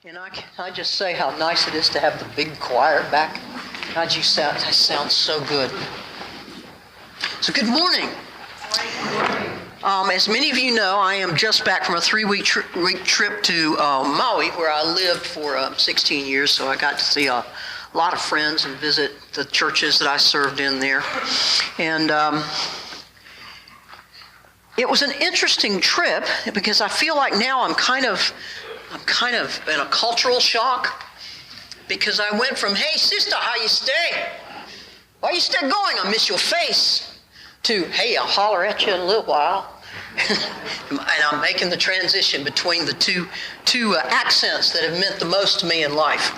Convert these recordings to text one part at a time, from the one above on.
And can I just say how nice it is to have the big choir back? God, you sound so good. So good morning. As many of you know, I am just back from a 3-week trip to Maui, where I lived for 16 years, so I got to see a lot of friends and visit the churches that I served in there. And it was an interesting trip because I feel like now I'm kind of in a cultural shock, because I went from, hey sister, how you stay? Why you still going? I miss your face, to, hey, I'll holler at you in a little while. And I'm making the transition between the two accents that have meant the most to me in life.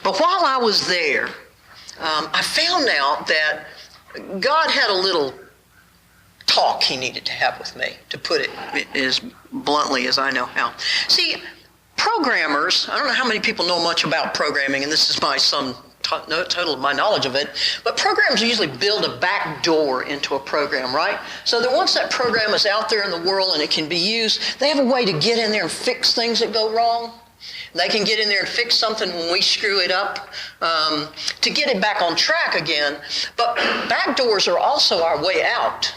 But while I was there, I found out that God had a little talk he needed to have with me, to put it as bluntly as I know how. See, programmers, I don't know how many people know much about programming, and this is my total of my knowledge of it, but programmers usually build a back door into a program, right? So that once that program is out there in the world and it can be used, they have a way to get in there and fix things that go wrong. They can get in there and fix something when we screw it up, to get it back on track again. But back doors are also our way out.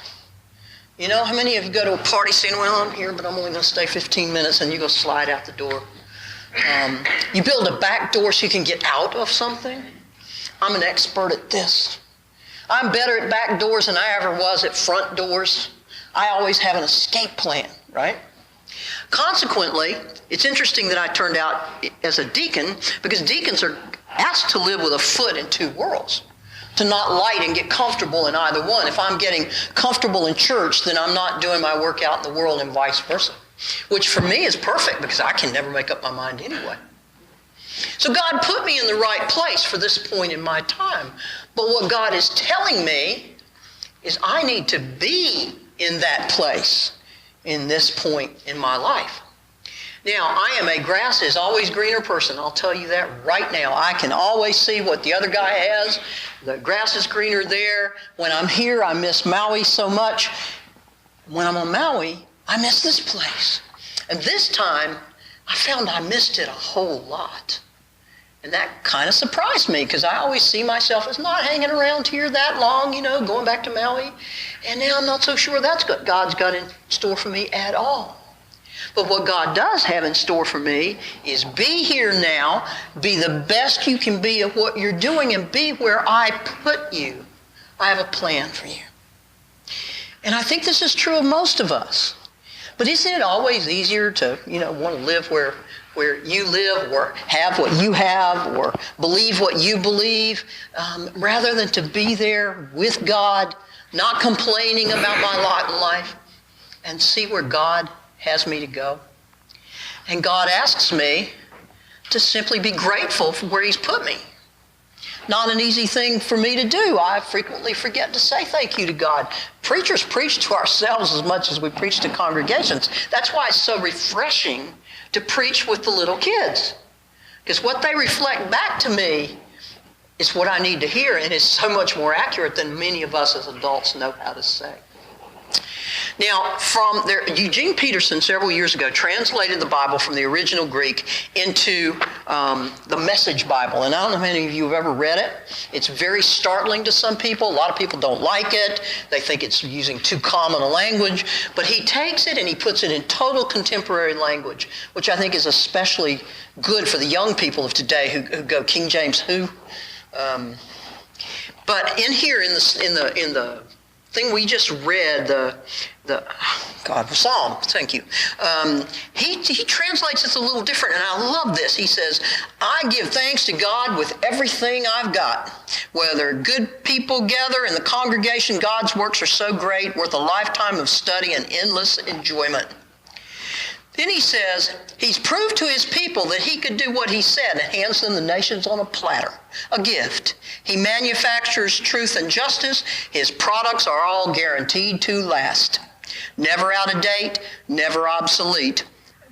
You know, how many of you go to a party saying, well, I'm here, but I'm only going to stay 15 minutes, and you go slide out the door? You build a back door so you can get out of something. I'm an expert at this. I'm better at back doors than I ever was at front doors. I always have an escape plan, right? Consequently, it's interesting that I turned out as a deacon, because deacons are asked to live with a foot in two worlds, to not light and get comfortable in either one. If I'm getting comfortable in church, then I'm not doing my work out in the world, and vice versa, which for me is perfect because I can never make up my mind anyway. So God put me in the right place for this point in my time. But what God is telling me is I need to be in that place in this point in my life. Now, I am a grass is always greener person. I'll tell you that right now. I can always see what the other guy has. The grass is greener there. When I'm here, I miss Maui so much. When I'm on Maui, I miss this place. And this time, I found I missed it a whole lot. And that kind of surprised me, because I always see myself as not hanging around here that long, going back to Maui. And now I'm not so sure that's what God's got in store for me at all. But what God does have in store for me is be here now, be the best you can be at what you're doing, and be where I put you. I have a plan for you. And I think this is true of most of us. But isn't it always easier to, want to live where you live, or have what you have, or believe what you believe, rather than to be there with God, not complaining about my lot in life, and see where God has me to go? And God asks me to simply be grateful for where He's put me. Not an easy thing for me to do. I frequently forget to say thank you to God. Preachers preach to ourselves as much as we preach to congregations. That's why it's so refreshing to preach with the little kids, because what they reflect back to me is what I need to hear, and it's so much more accurate than many of us as adults know how to say. Now, from there, Eugene Peterson several years ago translated the Bible from the original Greek into the Message Bible. And I don't know how many of you have ever read it. It's very startling to some people. A lot of people don't like it. They think it's using too common a language. But he takes it and he puts it in total contemporary language, which I think is especially good for the young people of today who go King James who. But in here, in the thing we just read, the Psalm, thank you. He translates it a little different, and I love this. He says, I give thanks to God with everything I've got. Whether good people gather in the congregation, God's works are so great, worth a lifetime of study and endless enjoyment. Then he says, He's proved to His people that He could do what He said and hands them the nations on a platter, a gift. He manufactures truth and justice. His products are all guaranteed to last. Never out of date, never obsolete,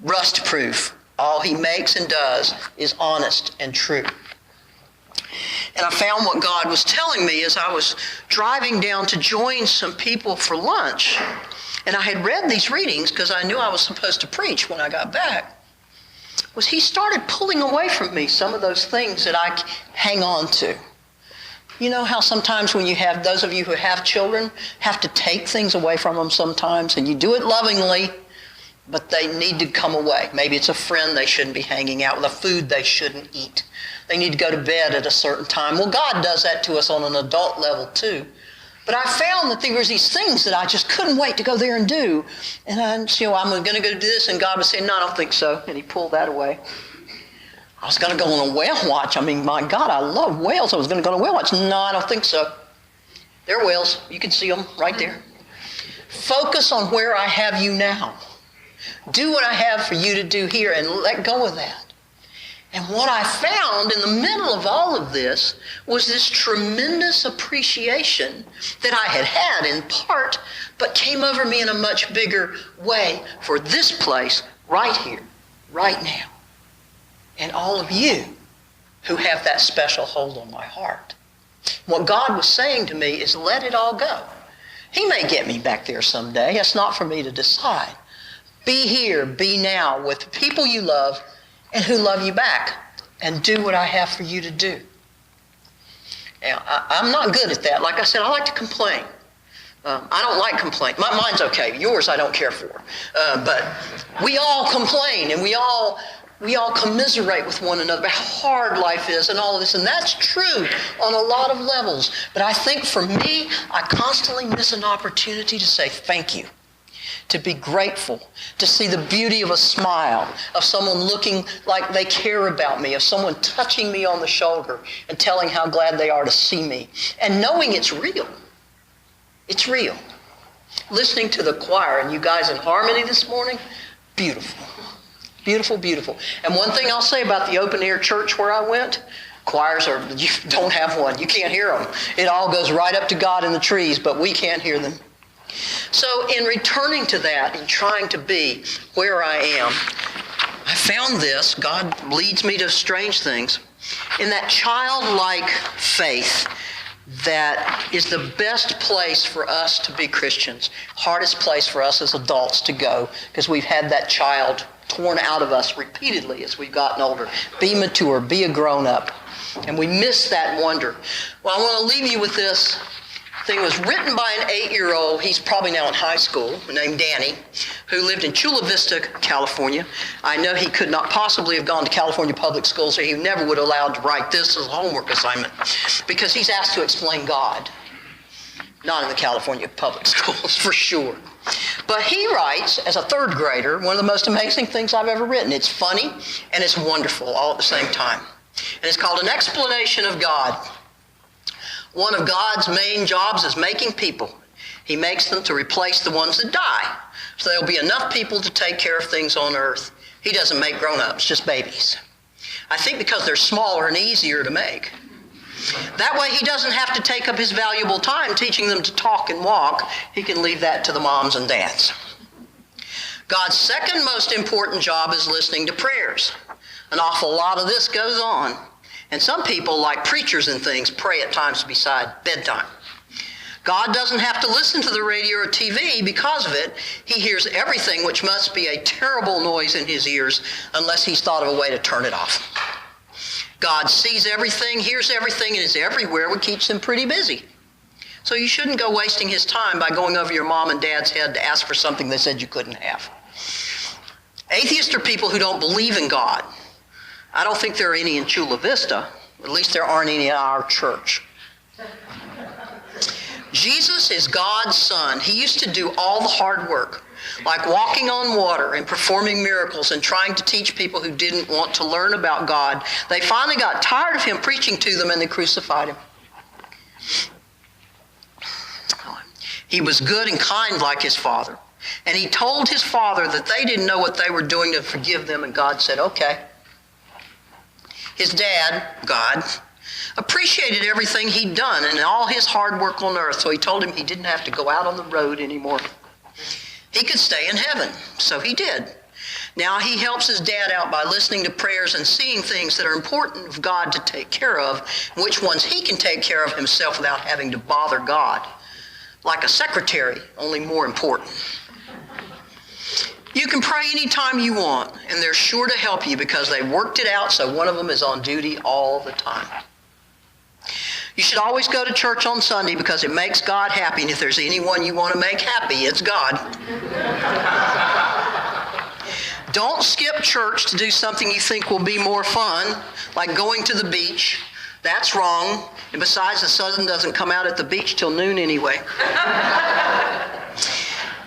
rust-proof. All He makes and does is honest and true. And I found what God was telling me as I was driving down to join some people for lunch. And I had read these readings because I knew I was supposed to preach when I got back. was he started pulling away from me some of those things that I hang on to. You know how sometimes when you have, those of you who have children, have to take things away from them sometimes, and you do it lovingly, but they need to come away. Maybe it's a friend they shouldn't be hanging out with, a food they shouldn't eat. They need to go to bed at a certain time. Well, God does that to us on an adult level too. But I found that there was these things that I just couldn't wait to go there and do. And I'm going to go do this, and God would say, no, I don't think so. And he'd pull that away. I was going to go on a whale watch. I mean, my God, I love whales. I was going to go on a whale watch. No, I don't think so. They're whales. You can see them right there. Focus on where I have you now. Do what I have for you to do here and let go of that. And what I found in the middle of all of this was this tremendous appreciation that I had in part, but came over me in a much bigger way for this place right here, right now. And all of you who have that special hold on my heart. What God was saying to me is let it all go. He may get me back there someday. It's not for me to decide. Be here, be now with the people you love and who love you back, and do what I have for you to do. Now, I'm not good at that. Like I said, I like to complain. I don't like complaint. Mine's okay. Yours I don't care for. But we all complain, and we all commiserate with one another about how hard life is and all of this. And that's true on a lot of levels. But I think for me, I constantly miss an opportunity to say thank you, to be grateful, to see the beauty of a smile, of someone looking like they care about me, of someone touching me on the shoulder and telling how glad they are to see me, and knowing it's real. It's real. Listening to the choir and you guys in harmony this morning, beautiful. Beautiful, beautiful. And one thing I'll say about the open-air church where I went, choirs you don't have one. You can't hear them. It all goes right up to God in the trees, but we can't hear them. So in returning to that and trying to be where I am, I found this. God leads me to strange things. In that childlike faith that is the best place for us to be Christians, hardest place for us as adults to go, because we've had that child torn out of us repeatedly as we've gotten older. Be mature, be a grown-up. And we miss that wonder. Well, I want to leave you with this thing. It was written by an 8-year-old, he's probably now in high school, named Danny, who lived in Chula Vista, California. I know he could not possibly have gone to California public schools, so he never would have allowed to write this as a homework assignment, because he's asked to explain God. Not in the California public schools, for sure. But he writes, as a third grader, one of the most amazing things I've ever written. It's funny and it's wonderful all at the same time. And it's called An Explanation of God. One of God's main jobs is making people. He makes them to replace the ones that die. So there'll be enough people to take care of things on earth. He doesn't make grown-ups, just babies. I think because they're smaller and easier to make. That way he doesn't have to take up his valuable time teaching them to talk and walk. He can leave that to the moms and dads. God's second most important job is listening to prayers. An awful lot of this goes on. And some people, like preachers and things, pray at times beside bedtime. God doesn't have to listen to the radio or TV because of it. He hears everything, which must be a terrible noise in his ears unless he's thought of a way to turn it off. God sees everything, hears everything, and is everywhere, which keeps him pretty busy. So you shouldn't go wasting his time by going over your mom and dad's head to ask for something they said you couldn't have. Atheists are people who don't believe in God. I don't think there are any in Chula Vista. At least there aren't any in our church. Jesus is God's son. He used to do all the hard work, like walking on water and performing miracles and trying to teach people who didn't want to learn about God. They finally got tired of him preaching to them and they crucified him. He was good and kind like his father. And he told his father that they didn't know what they were doing to forgive them, and God said, okay. His dad, God, appreciated everything he'd done and all his hard work on earth, so he told him he didn't have to go out on the road anymore. He could stay in heaven, so he did. Now he helps his dad out by listening to prayers and seeing things that are important of God to take care of, which ones he can take care of himself without having to bother God. Like a secretary, only more important. You can pray anytime you want, and they're sure to help you because they worked it out so one of them is on duty all the time. You should always go to church on Sunday because it makes God happy, and if there's anyone you want to make happy, it's God. Don't skip church to do something you think will be more fun, like going to the beach. That's wrong. And besides, the sun doesn't come out at the beach till noon anyway.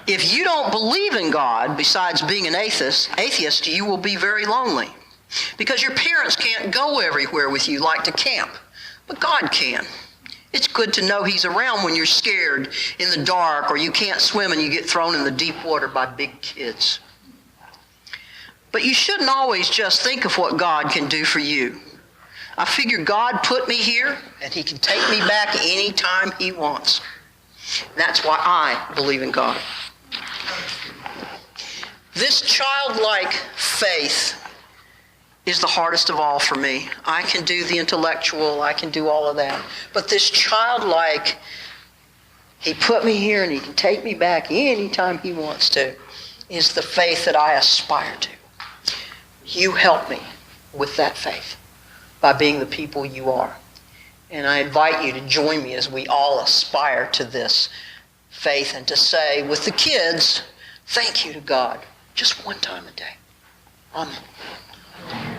If you don't believe in God, besides being an atheist, you will be very lonely. Because your parents can't go everywhere with you like to camp. But God can. It's good to know He's around when you're scared in the dark or you can't swim and you get thrown in the deep water by big kids. But you shouldn't always just think of what God can do for you. I figure God put me here and He can take me back anytime He wants. That's why I believe in God. This childlike faith is the hardest of all for me. I can do the intellectual, I can do all of that. But this childlike, He put me here and He can take me back anytime He wants to, is the faith that I aspire to. You help me with that faith by being the people you are. And I invite you to join me as we all aspire to this faith and to say with the kids, thank you to God, just one time a day. Amen.